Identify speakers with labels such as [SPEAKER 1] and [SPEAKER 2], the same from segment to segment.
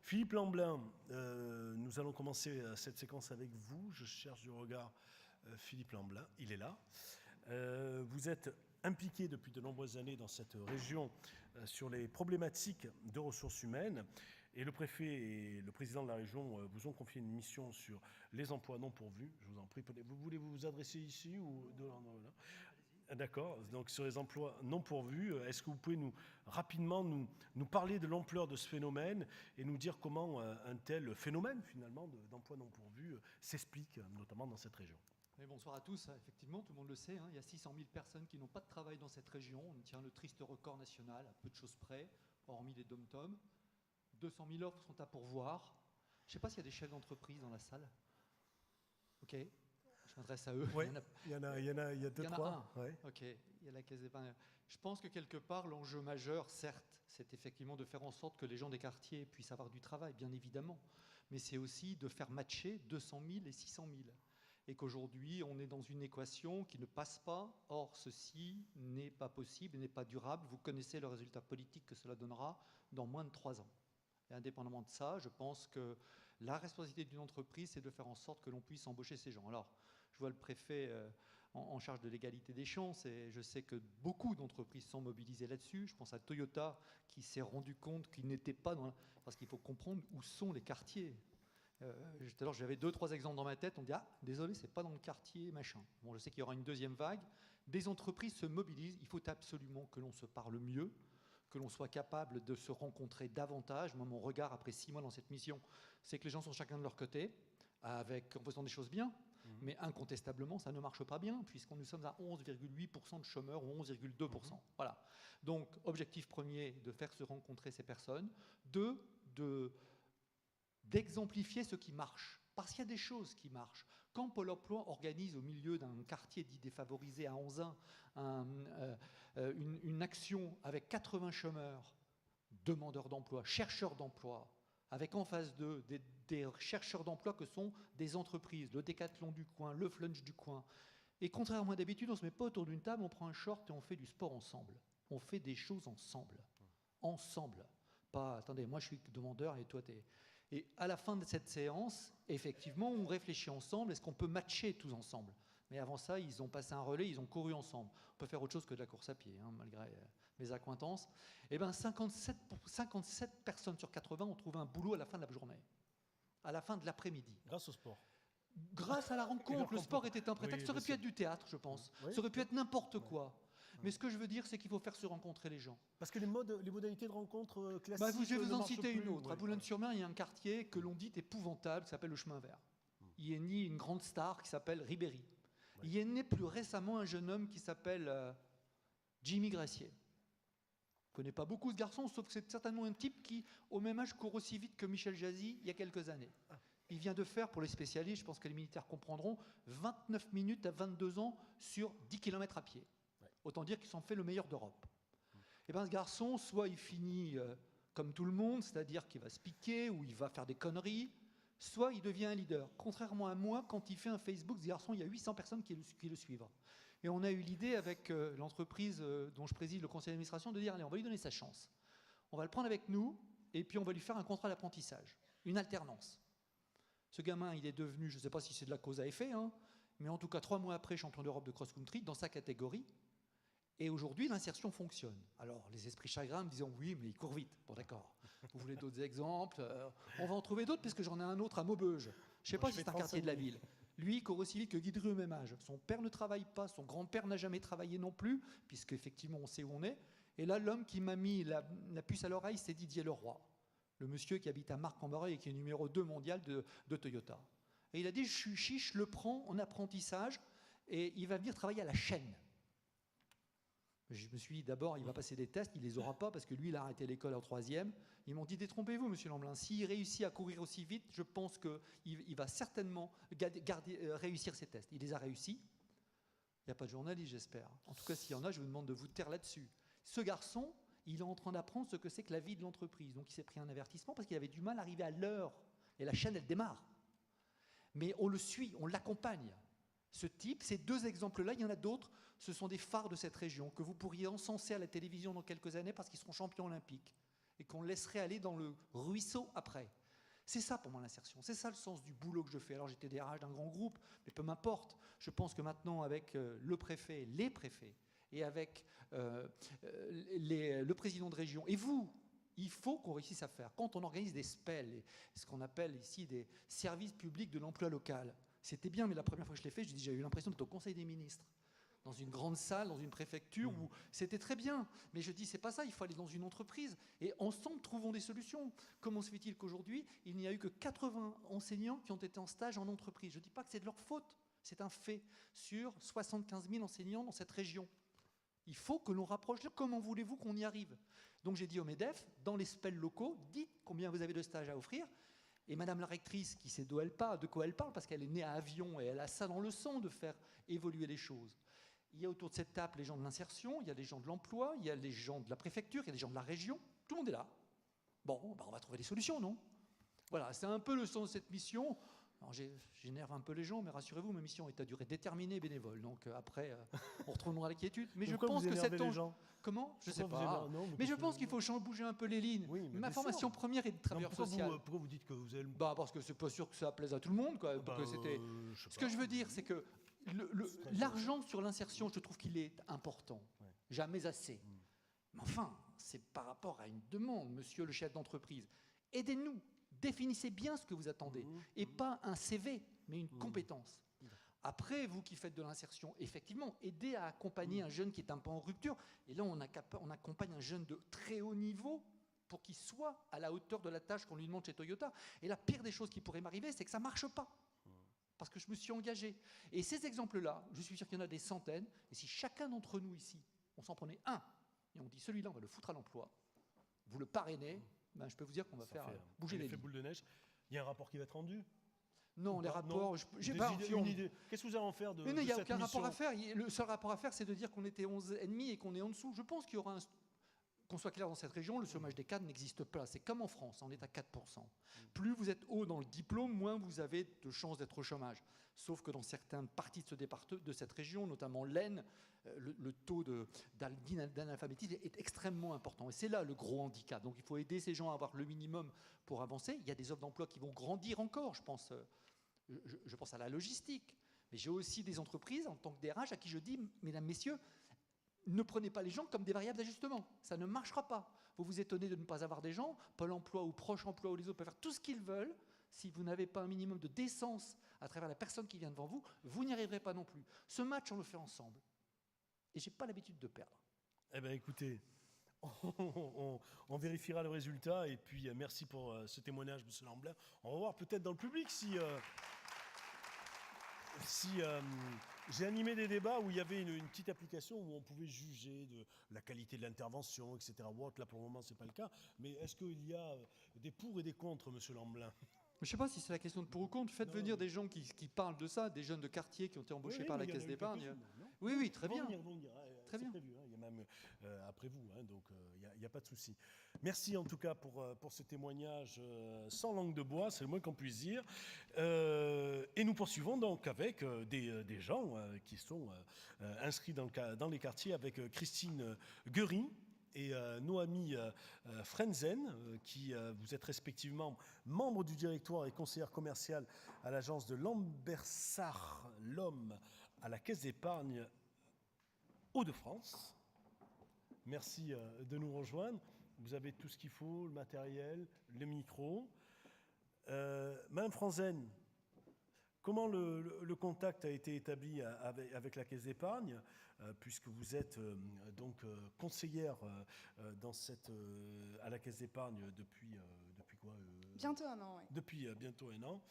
[SPEAKER 1] Philippe Lamblin, nous allons commencer cette séquence avec vous. Je cherche du regard Philippe Lamblin, il est là. Vous êtes impliqué depuis de nombreuses années dans cette région sur les problématiques de ressources humaines. Et le préfet et le président de la région vous ont confié une mission sur les emplois non pourvus. Je vous en prie, vous voulez vous adresser ici ou de là? D'accord, donc sur les emplois non pourvus, est-ce que vous pouvez rapidement nous parler de l'ampleur de ce phénomène et nous dire comment un tel phénomène finalement d'emplois non pourvus s'explique, notamment dans cette région?
[SPEAKER 2] Et bonsoir à tous. Effectivement, tout le monde le sait, il y a 600 000 personnes qui n'ont pas de travail dans cette région. On tient le triste record national, à peu de choses près, hormis les dom-toms. 200 000 offres sont à pourvoir. Je ne sais pas s'il y a des chefs d'entreprise dans la salle. Ok, je m'adresse à eux.
[SPEAKER 1] Oui, il y a deux, trois.
[SPEAKER 2] Ouais. Ok, il y a la caisse d'épargne. Je pense que quelque part, l'enjeu majeur, certes, c'est effectivement de faire en sorte que les gens des quartiers puissent avoir du travail, bien évidemment. Mais c'est aussi de faire matcher 200 000 et 600 000. Et qu'aujourd'hui, on est dans une équation qui ne passe pas. Or, ceci n'est pas possible, n'est pas durable. Vous connaissez le résultat politique que cela donnera dans moins de 3 ans. Et indépendamment de ça, je pense que la responsabilité d'une entreprise, c'est de faire en sorte que l'on puisse embaucher ces gens. Alors, je vois le préfet en charge de l'égalité des chances, et je sais que beaucoup d'entreprises sont mobilisées là-dessus. Je pense à Toyota, qui s'est rendu compte qu'il n'était pas dans... Parce qu'il faut comprendre où sont les quartiers. Tout à l'heure, j'avais 2-3 exemples dans ma tête. On dit, ah, désolé, c'est pas dans le quartier, machin. Bon, je sais qu'il y aura une deuxième vague. Des entreprises se mobilisent. Il faut absolument que l'on se parle mieux, que l'on soit capable de se rencontrer davantage. Moi, mon regard, après 6 mois dans cette mission, c'est que les gens sont chacun de leur côté, en faisant des choses bien. Mais incontestablement, ça ne marche pas bien, puisqu'on nous sommes à 11,8% de chômeurs ou 11,2%. Voilà. Donc, objectif premier, de faire se rencontrer ces personnes. 2, d'exemplifier ce qui marche. Parce qu'il y a des choses qui marchent. Quand Pôle emploi organise au milieu d'un quartier dit défavorisé à Anzin une action avec 80 chômeurs, demandeurs d'emploi, chercheurs d'emploi, avec en face d'eux des chercheurs d'emploi que sont des entreprises, le Décathlon du coin, le Flunch du coin. Et contrairement à d'habitude, on ne se met pas autour d'une table, on prend un short et on fait du sport ensemble. On fait des choses ensemble. Ensemble. Pas, attendez, moi je suis demandeur et toi t'es... Et à la fin de cette séance, effectivement, on réfléchit ensemble, est-ce qu'on peut matcher tous ensemble? Mais avant ça, ils ont passé un relais, ils ont couru ensemble. On peut faire autre chose que de la course à pied, malgré mes accointances. Eh bien, 57 personnes sur 80 ont trouvé un boulot à la fin de la journée, à la fin de l'après-midi.
[SPEAKER 1] Grâce au sport.
[SPEAKER 2] Grâce à la rencontre, le sport était un prétexte. Ça aurait pu être du théâtre, je pense. Ça aurait pu être n'importe quoi. Mais ce que je veux dire, c'est qu'il faut faire se rencontrer les gens.
[SPEAKER 1] Parce que les modalités de rencontre classiques.
[SPEAKER 2] Je vais vous en citer une autre. À Boulogne-sur-Mer, il y a un quartier que l'on dit épouvantable, qui s'appelle le Chemin Vert. Il est né une grande star qui s'appelle Ribéry. Il est né plus récemment un jeune homme qui s'appelle Jimmy Gracier. Je ne connais pas beaucoup ce garçon, sauf que c'est certainement un type qui, au même âge, court aussi vite que Michel Jazzy il y a quelques années. Il vient de faire, pour les spécialistes, je pense que les militaires comprendront, 29 minutes à 22 ans sur 10 km à pied. Autant dire qu'il s'en fait le meilleur d'Europe. Et bien ce garçon, soit il finit comme tout le monde, c'est-à-dire qu'il va se piquer ou il va faire des conneries, soit il devient un leader. Contrairement à moi, quand il fait un Facebook, ce garçon, il y a 800 personnes qui le suivent. Et on a eu l'idée avec l'entreprise dont je préside le conseil d'administration de dire, allez, on va lui donner sa chance. On va le prendre avec nous et puis on va lui faire un contrat d'apprentissage, une alternance. Ce gamin, il est devenu, je ne sais pas si c'est de la cause à effet, mais en tout cas 3 mois après, champion d'Europe de cross-country dans sa catégorie. Et aujourd'hui, l'insertion fonctionne. Alors, les esprits chagrins me disent oui, mais il court vite. Bon, d'accord. Vous voulez d'autres exemples? On va en trouver d'autres, puisque j'en ai un autre à Maubeuge. Je ne sais pas si c'est un quartier de la ville. Lui, il court aussi vite que Guy Dru au même âge. Son père ne travaille pas, son grand-père n'a jamais travaillé non plus, puisqu'effectivement, on sait où on est. Et là, l'homme qui m'a mis la puce à l'oreille, c'est Didier Leroy, le monsieur qui habite à Marc-en-Barœul et qui est numéro 2 mondial de Toyota. Et il a dit, je suis chiche, je le prends en apprentissage, et il va venir travailler à la chaîne. Je me suis dit, d'abord, il va passer des tests, il ne les aura pas, parce que lui, il a arrêté l'école en 3e. Ils m'ont dit, détrompez-vous, monsieur Lamblin, s'il réussit à courir aussi vite, je pense qu'il va certainement réussir ses tests. Il les a réussis. Il n'y a pas de journaliste, j'espère. En tout cas, s'il y en a, je vous demande de vous taire là-dessus. Ce garçon, il est en train d'apprendre ce que c'est que la vie de l'entreprise. Donc, il s'est pris un avertissement parce qu'il avait du mal à arriver à l'heure. Et la chaîne, elle démarre. Mais on le suit, on l'accompagne. Ce type, ces 2 exemples-là, il y en a d'autres, ce sont des phares de cette région que vous pourriez encenser à la télévision dans quelques années parce qu'ils seront champions olympiques. et qu'on laisserait aller dans le ruisseau après. C'est ça pour moi l'insertion, c'est ça le sens du boulot que je fais. Alors j'étais DRH d'un grand groupe, mais peu m'importe. Je pense que maintenant avec le préfet, les préfets, et avec le président de région, et vous, il faut qu'on réussisse à faire. Quand on organise des SPEL, ce qu'on appelle ici des services publics de l'emploi local, c'était bien, mais la première fois que je l'ai fait, j'ai eu l'impression d'être au Conseil des ministres, dans une grande salle, dans une préfecture, où c'était très bien. Mais je dis, c'est pas ça, il faut aller dans une entreprise. Et ensemble, trouvons des solutions. Comment se fait-il qu'aujourd'hui, il n'y a eu que 80 enseignants qui ont été en stage en entreprise? Je ne dis pas que c'est de leur faute, c'est un fait. Sur 75 000 enseignants dans cette région. Il faut que l'on rapproche. Comment voulez-vous qu'on y arrive? Donc j'ai dit au MEDEF, dans les SPEL locaux, dites combien vous avez de stages à offrir. Et Madame la rectrice, qui sait de quoi elle parle, parce qu'elle est née à Avion et elle a ça dans le sang de faire évoluer les choses. Il y a autour de cette table les gens de l'insertion, il y a les gens de l'emploi, il y a les gens de la préfecture, il y a les gens de la région. Tout le monde est là. Bon, on va trouver des solutions, non? Voilà, c'est un peu le sens de cette mission. Alors j'énerve un peu les gens, mais rassurez-vous, ma mission est à durée déterminée et bénévole. Donc après, on retournera à la quiétude. Mais
[SPEAKER 1] pourquoi
[SPEAKER 2] je pense
[SPEAKER 1] vous
[SPEAKER 2] que
[SPEAKER 1] énervez
[SPEAKER 2] cette...
[SPEAKER 1] les gens?
[SPEAKER 2] Comment? Je ne sais
[SPEAKER 1] Pourquoi vous
[SPEAKER 2] pas.
[SPEAKER 1] énervez? Non,
[SPEAKER 2] mais je pense qu'il faut bouger un peu les lignes.
[SPEAKER 1] Oui, mais
[SPEAKER 2] ma
[SPEAKER 1] bien
[SPEAKER 2] formation
[SPEAKER 1] sûr.
[SPEAKER 2] première est de travailleur social.
[SPEAKER 1] Pourquoi vous dites que vous êtes...
[SPEAKER 2] Parce que c'est pas sûr que ça plaise à tout le monde. Quoi. Ce que je veux dire, c'est que l'argent sur l'insertion, je trouve qu'il est important. Ouais. Jamais assez. Mais enfin, c'est par rapport à une demande, monsieur le chef d'entreprise. Aidez-nous. Définissez bien ce que vous attendez. Et pas un CV, mais une compétence. Après, vous qui faites de l'insertion, effectivement, aidez à accompagner un jeune qui est un peu en rupture. Et là, on accompagne un jeune de très haut niveau pour qu'il soit à la hauteur de la tâche qu'on lui demande chez Toyota. Et la pire des choses qui pourrait m'arriver, c'est que ça ne marche pas. Parce que je me suis engagé. Et ces exemples-là, je suis sûr qu'il y en a des centaines. Et si chacun d'entre nous ici, on s'en prenait un, et on dit celui-là, on va le foutre à l'emploi, vous le parrainez, ben, je peux vous dire qu'on va faire bouger les lignes.
[SPEAKER 1] Boule de neige. Il y a un rapport qui va être rendu?
[SPEAKER 2] Non, les rapports...
[SPEAKER 1] J'ai pas une idée. Qu'est-ce que vous allez en faire de cette mission?
[SPEAKER 2] Mais il n'y a aucun rapport à faire. Le seul rapport à faire, c'est de dire qu'on était 11,5 et qu'on est en dessous. Je pense qu'il y aura qu'on soit clair dans cette région, le chômage des cadres n'existe pas. C'est comme en France, on est à 4%. Plus vous êtes haut dans le diplôme, moins vous avez de chances d'être au chômage. Sauf que dans certaines parties de cette région, notamment l'Aisne, le taux d'analphabétisme est extrêmement important. Et c'est là le gros handicap. Donc il faut aider ces gens à avoir le minimum pour avancer. Il y a des offres d'emploi qui vont grandir encore, je pense à la logistique. Mais j'ai aussi des entreprises en tant que DRH à qui je dis, mesdames, messieurs, ne prenez pas les gens comme des variables d'ajustement. Ça ne marchera pas. Vous vous étonnez de ne pas avoir des gens, Pôle emploi ou Proche emploi ou les autres peuvent faire tout ce qu'ils veulent. Si vous n'avez pas un minimum de décence à travers la personne qui vient devant vous, vous n'y arriverez pas non plus. Ce match, on le fait ensemble. Et je n'ai pas l'habitude de perdre.
[SPEAKER 1] Eh bien, écoutez, on vérifiera le résultat. Et puis, merci pour ce témoignage, M. Lamblin. On va voir peut-être dans le public si j'ai animé des débats où il y avait une petite application où on pouvait juger de la qualité de l'intervention, etc. Là, pour le moment, ce n'est pas le cas. Mais est-ce qu'il y a des pour et des contre, M. Lamblin?
[SPEAKER 2] Je ne sais pas si c'est la question de pour ou contre. Faites venir des gens qui parlent de ça, des jeunes de quartier qui ont été embauchés par la Caisse d'épargne. Oui, très bien.
[SPEAKER 1] Très bien. Prévu, il y a même après vous, donc il n'y a pas de souci. Merci en tout cas pour ce témoignage sans langue de bois, c'est le moins qu'on puisse dire. Et nous poursuivons donc avec des gens qui sont inscrits dans les quartiers, avec Christine Guerin et Noémie Frenzen, qui vous êtes respectivement membre du directoire et conseillère commerciale à l'agence de Lambersart l'Homme à la Caisse d'épargne Hauts-de-France. Merci de nous rejoindre. Vous avez tout ce qu'il faut, le matériel, le micro. Madame Frenzen, comment le contact a été établi avec la Caisse d'épargne, puisque vous êtes donc conseillère à la Caisse d'épargne depuis quoi
[SPEAKER 3] Bientôt un an, oui.
[SPEAKER 1] Depuis bientôt un an.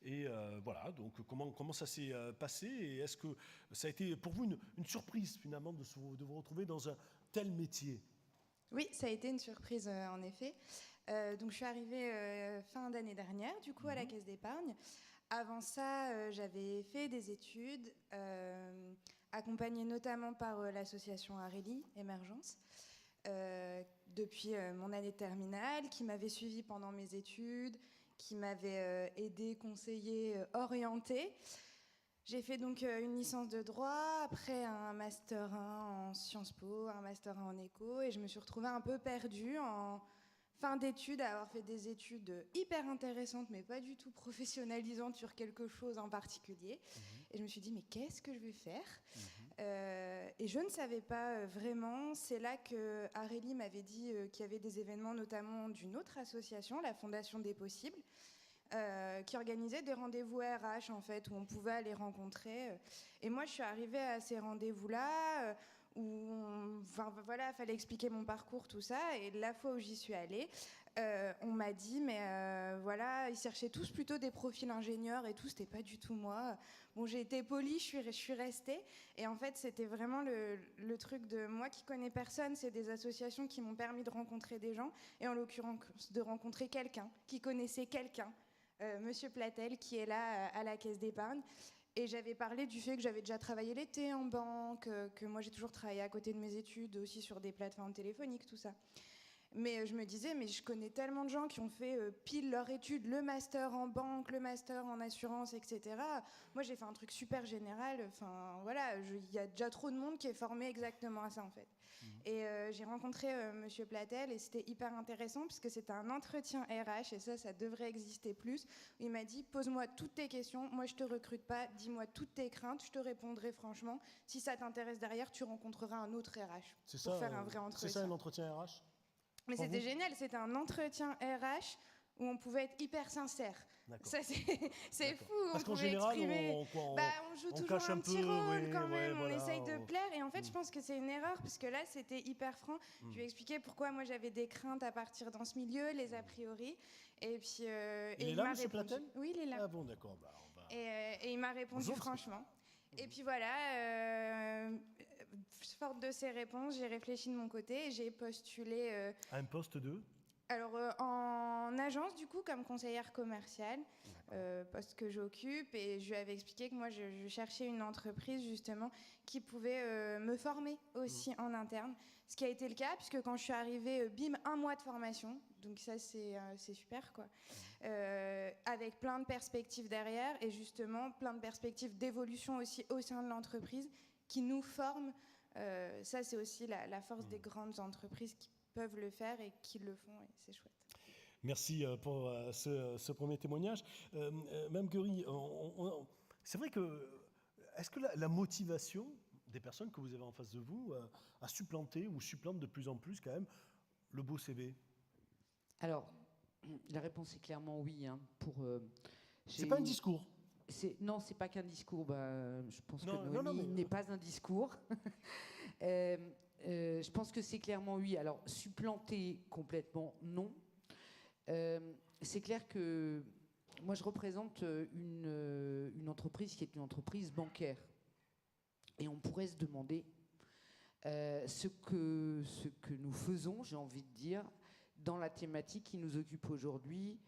[SPEAKER 1] Et voilà, donc comment ça s'est passé? Et est-ce que ça a été pour vous une surprise finalement de vous retrouver dans un tel métier?
[SPEAKER 3] Oui, ça a été une surprise en effet. Donc je suis arrivée fin d'année dernière, du coup, à la Caisse d'épargne. Avant ça, j'avais fait des études, accompagnée notamment par l'association Areli, Émergence, depuis mon année de terminale, qui m'avait suivie pendant mes études, qui m'avait aidée, conseillée, orientée. J'ai fait donc une licence de droit, après un master 1 en Sciences Po, un master 1 en éco, et je me suis retrouvée un peu perdue fin d'études, à avoir fait des études hyper intéressantes, mais pas du tout professionnalisantes sur quelque chose en particulier. Et je me suis dit, mais qu'est-ce que je vais faire ? Et je ne savais pas vraiment. C'est là que Aurélie m'avait dit qu'il y avait des événements, notamment d'une autre association, la Fondation des Possibles, qui organisait des rendez-vous RH, en fait, où on pouvait aller rencontrer. Et moi, je suis arrivée à ces rendez-vous-là, où il fallait expliquer mon parcours, tout ça. Et la fois où j'y suis allée, on m'a dit, mais ils cherchaient tous plutôt des profils ingénieurs et tout, c'était pas du tout moi. Bon, j'ai été polie, je suis restée. Et en fait, c'était vraiment le truc de moi qui connais personne, c'est des associations qui m'ont permis de rencontrer des gens, et en l'occurrence de rencontrer quelqu'un qui connaissait quelqu'un, Monsieur Platel, qui est là à la Caisse d'épargne. Et j'avais parlé du fait que j'avais déjà travaillé l'été en banque, que moi j'ai toujours travaillé à côté de mes études, aussi sur des plateformes téléphoniques, tout ça. Mais je me disais, mais je connais tellement de gens qui ont fait pile leur étude, le master en banque, le master en assurance, etc. Moi, j'ai fait un truc super général. Enfin, voilà, il y a déjà trop de monde qui est formé exactement à ça, en fait. Et j'ai rencontré Monsieur Platel, et c'était hyper intéressant puisque c'était un entretien RH, et ça devrait exister plus. Il m'a dit, pose-moi toutes tes questions, moi je te recrute pas, dis-moi toutes tes craintes, je te répondrai franchement. Si ça t'intéresse derrière, tu rencontreras un autre RH pour faire un vrai entretien.
[SPEAKER 1] C'est ça un entretien RH ?
[SPEAKER 3] Mais c'était génial, c'était un entretien RH où on pouvait être hyper sincère. Ça, c'est fou.
[SPEAKER 1] Parce qu'en général,
[SPEAKER 3] on joue toujours un petit rôle quand même, on essaye de plaire. Et en fait, je pense que c'est une erreur, parce que là, c'était hyper franc. Je lui ai expliqué pourquoi moi j'avais des craintes à partir dans ce milieu, les a priori. Et puis,
[SPEAKER 1] il est là, M. Platel ?
[SPEAKER 3] Oui, il est là.
[SPEAKER 1] Ah bon, d'accord.
[SPEAKER 3] Et il m'a répondu franchement. Et puis voilà, forte de ces réponses, j'ai réfléchi de mon côté et j'ai postulé...
[SPEAKER 1] à un poste de ?
[SPEAKER 3] Alors, en agence, du coup, comme conseillère commerciale, poste que j'occupe, et je lui avais expliqué que moi, je cherchais une entreprise, justement, qui pouvait me former aussi en interne. Ce qui a été le cas, puisque quand je suis arrivée, bim, 1 mois de formation. Donc ça, c'est super, quoi. Avec plein de perspectives derrière, et justement, plein de perspectives d'évolution aussi au sein de l'entreprise, qui nous forment. Ça, c'est aussi la force des grandes entreprises qui peuvent le faire et qui le font, et c'est chouette.
[SPEAKER 1] Merci pour ce premier témoignage. Mme Curie, c'est vrai que, est-ce que la motivation des personnes que vous avez en face de vous a supplanté ou supplante de plus en plus quand même le beau CV ?
[SPEAKER 4] Alors, la réponse est clairement oui.
[SPEAKER 1] C'est pas un discours.
[SPEAKER 4] Non, c'est pas qu'un discours. Je pense que
[SPEAKER 1] Noémie
[SPEAKER 4] n'est pas un discours. Je pense que c'est clairement oui. Alors, supplanter complètement, non. C'est clair que moi, je représente une entreprise qui est une entreprise bancaire. Et on pourrait se demander ce que nous faisons, j'ai envie de dire, dans la thématique qui nous occupe aujourd'hui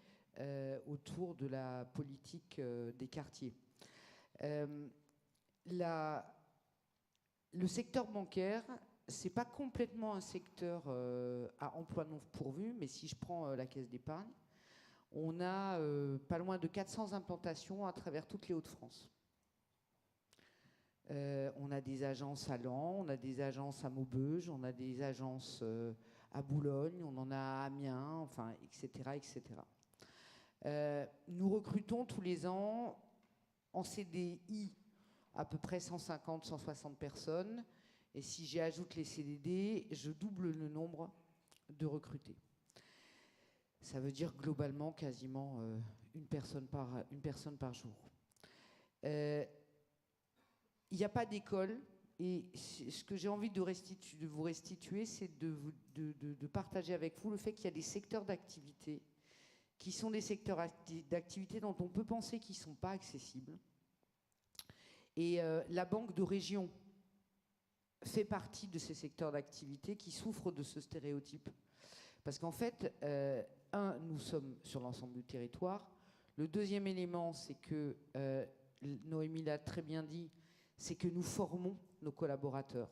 [SPEAKER 4] autour de la politique des quartiers. Le secteur bancaire, c'est pas complètement un secteur à emploi non pourvu, mais si je prends la Caisse d'épargne, on a pas loin de 400 implantations à travers toutes les Hauts-de-France. On a des agences à Laon, on a des agences à Maubeuge, on a des agences à Boulogne, on en a à Amiens, enfin, etc., etc. Nous recrutons tous les ans en CDI à peu près 150, 160 personnes. Et si j'y ajoute les CDD, je double le nombre de recrutés. Ça veut dire globalement quasiment une personne par jour. Il n'y a pas d'école. Et ce que j'ai envie de vous restituer, c'est de partager avec vous le fait qu'il y a des secteurs d'activité qui sont des secteurs d'activité dont on peut penser qu'ils ne sont pas accessibles. Et la Banque de Région fait partie de ces secteurs d'activité qui souffrent de ce stéréotype. Parce qu'en fait, nous sommes sur l'ensemble du territoire. Le deuxième élément, c'est que, Noémie l'a très bien dit, c'est que nous formons nos collaborateurs.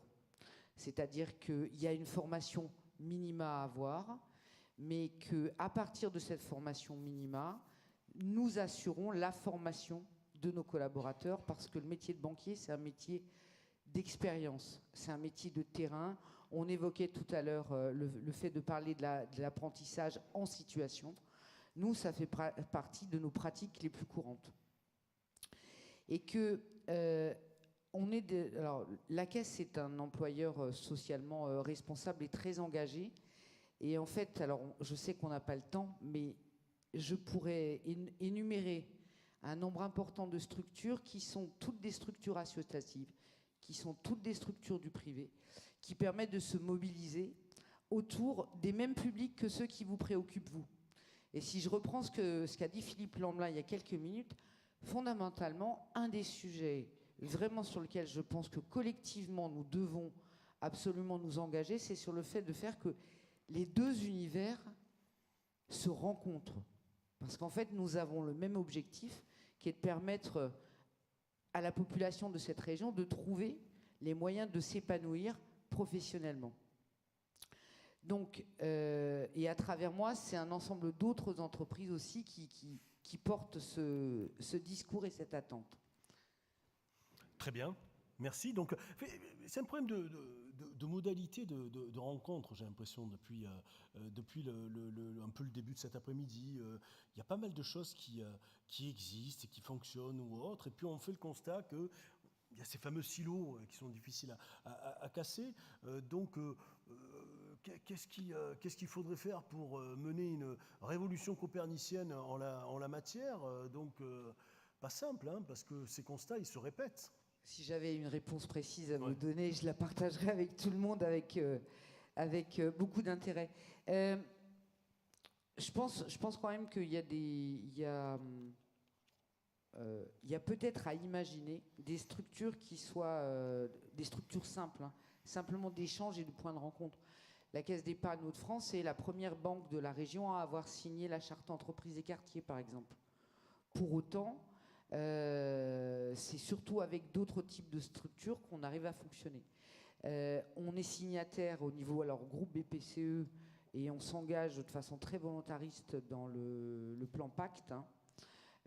[SPEAKER 4] C'est-à-dire qu'il y a une formation minima à avoir, mais qu'à partir de cette formation minima, nous assurons la formation de nos collaborateurs, parce que le métier de banquier, c'est un métier d'expérience, c'est un métier de terrain. On évoquait tout à l'heure le fait de parler de l'apprentissage en situation. Nous, ça fait partie de nos pratiques les plus courantes. Et que alors, la Caisse est un employeur socialement responsable et très engagé. Et en fait, alors je sais qu'on n'a pas le temps, mais je pourrais énumérer un nombre important de structures qui sont toutes des structures associatives, qui sont toutes des structures du privé, qui permettent de se mobiliser autour des mêmes publics que ceux qui vous préoccupent, vous. Et si je reprends ce qu'a dit Philippe Lamblin il y a quelques minutes, fondamentalement, un des sujets vraiment sur lequel je pense que collectivement nous devons absolument nous engager, c'est sur le fait de faire que les deux univers se rencontrent. Parce qu'en fait, nous avons le même objectif, qui est de permettre à la population de cette région de trouver les moyens de s'épanouir professionnellement. Donc, et à travers moi, c'est un ensemble d'autres entreprises aussi qui portent ce discours et cette attente.
[SPEAKER 1] Très bien, merci. Donc, c'est un problème de modalité de rencontre, j'ai l'impression, depuis un peu le début de cet après-midi. Il y a pas mal de choses qui existent et qui fonctionnent ou autres. Et puis, on fait le constat qu'il y a ces fameux silos qui sont difficiles à casser. Donc, qu'est-ce qu'il faudrait faire pour mener une révolution copernicienne en la matière? Donc, pas simple, hein, parce que ces constats, ils se répètent.
[SPEAKER 4] Si j'avais une réponse précise à vous donner, je la partagerais avec tout le monde avec beaucoup d'intérêt. Je pense quand même qu'il y a peut-être à imaginer des structures qui soient des structures simples, hein, simplement d'échange et de points de rencontre. La Caisse d'épargne Hauts-de-France est la première banque de la région à avoir signé la charte entreprise et quartier, par exemple. Pour autant, c'est surtout avec d'autres types de structures qu'on arrive à fonctionner. On est signataire au niveau groupe BPCE et on s'engage de façon très volontariste dans le plan Pacte, hein,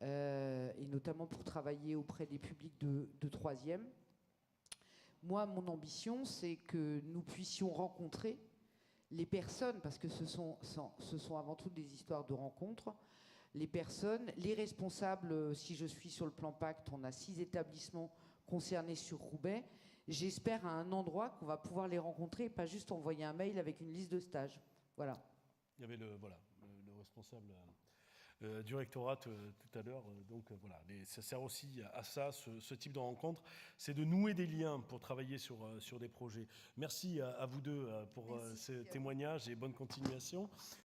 [SPEAKER 4] et notamment pour travailler auprès des publics de troisième. Moi, mon ambition, c'est que nous puissions rencontrer les personnes, parce que ce sont avant tout des histoires de rencontres, les personnes, les responsables. Si je suis sur le plan Pacte, on a 6 établissements concernés sur Roubaix. J'espère à un endroit qu'on va pouvoir les rencontrer et pas juste envoyer un mail avec une liste de stages. Voilà.
[SPEAKER 1] Il y avait le responsable du rectorat tout à l'heure. Donc voilà, ça sert aussi à ça, ce type de rencontre. C'est de nouer des liens pour travailler sur des projets. Merci à vous deux pour ces témoignages et bonne continuation.